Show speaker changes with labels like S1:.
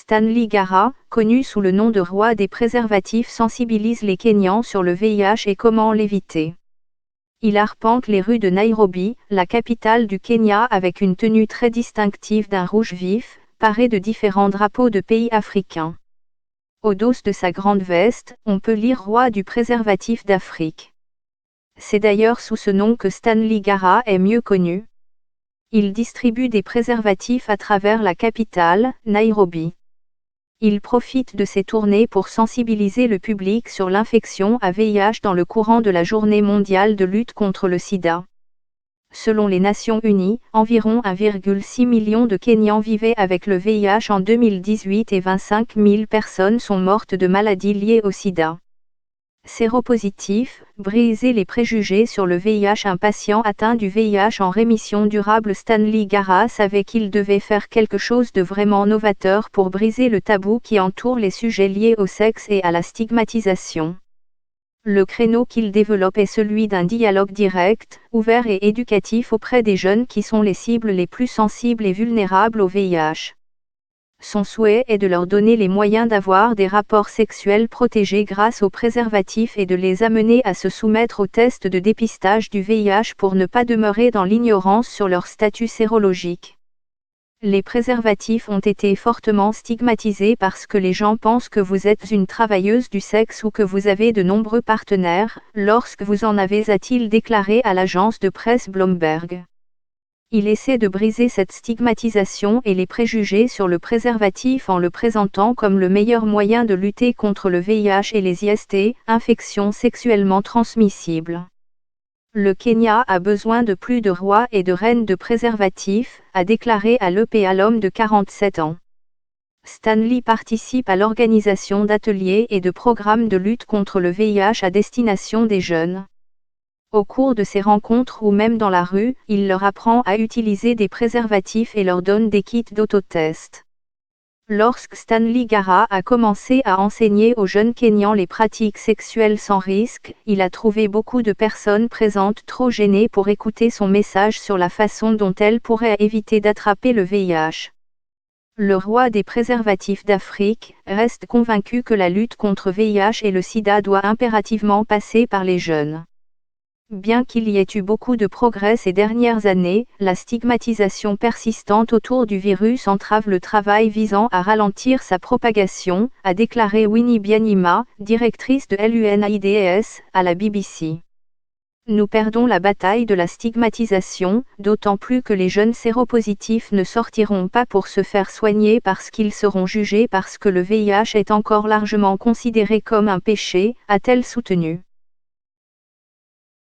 S1: Stanley Gara, connu sous le nom de roi des préservatifs, sensibilise les Kenyans sur le VIH et comment l'éviter. Il arpente les rues de Nairobi, la capitale du Kenya, avec une tenue très distinctive d'un rouge vif, paré de différents drapeaux de pays africains. Au dos de sa grande veste, on peut lire roi du préservatif d'Afrique. C'est d'ailleurs sous ce nom que Stanley Gara est mieux connu. Il distribue des préservatifs à travers la capitale, Nairobi. Il profite de ses tournées pour sensibiliser le public sur l'infection à VIH dans le courant de la Journée mondiale de lutte contre le sida. Selon les Nations Unies, environ 1,6 million de Kenyans vivaient avec le VIH en 2018 et 25 000 personnes sont mortes de maladies liées au sida. Séropositif, briser les préjugés sur le VIH. Un patient atteint du VIH en rémission durable. Stanley Gara savait qu'il devait faire quelque chose de vraiment novateur pour briser le tabou qui entoure les sujets liés au sexe et à la stigmatisation. Le créneau qu'il développe est celui d'un dialogue direct, ouvert et éducatif auprès des jeunes qui sont les cibles les plus sensibles et vulnérables au VIH. Son souhait est de leur donner les moyens d'avoir des rapports sexuels protégés grâce aux préservatifs et de les amener à se soumettre aux tests de dépistage du VIH pour ne pas demeurer dans l'ignorance sur leur statut sérologique. Les préservatifs ont été fortement stigmatisés parce que les gens pensent que vous êtes une travailleuse du sexe ou que vous avez de nombreux partenaires, lorsque vous en avez, a-t-il déclaré à l'agence de presse Bloomberg. Il essaie de briser cette stigmatisation et les préjugés sur le préservatif en le présentant comme le meilleur moyen de lutter contre le VIH et les IST, infections sexuellement transmissibles. Le Kenya a besoin de plus de rois et de reines de préservatifs, a déclaré à l'EPA l'homme de 47 ans. Stanley participe à l'organisation d'ateliers et de programmes de lutte contre le VIH à destination des jeunes. Au cours de ces rencontres ou même dans la rue, il leur apprend à utiliser des préservatifs et leur donne des kits d'autotest. Lorsque Stanley Gara a commencé à enseigner aux jeunes Kenyans les pratiques sexuelles sans risque, il a trouvé beaucoup de personnes présentes trop gênées pour écouter son message sur la façon dont elles pourraient éviter d'attraper le VIH. Le roi des préservatifs d'Afrique reste convaincu que la lutte contre VIH et le sida doit impérativement passer par les jeunes. Bien qu'il y ait eu beaucoup de progrès ces dernières années, la stigmatisation persistante autour du virus entrave le travail visant à ralentir sa propagation, a déclaré Winnie Byanyima, directrice de l'UNAIDS, à la BBC. Nous perdons la bataille de la stigmatisation, d'autant plus que les jeunes séropositifs ne sortiront pas pour se faire soigner parce qu'ils seront jugés parce que le VIH est encore largement considéré comme un péché, a-t-elle soutenu.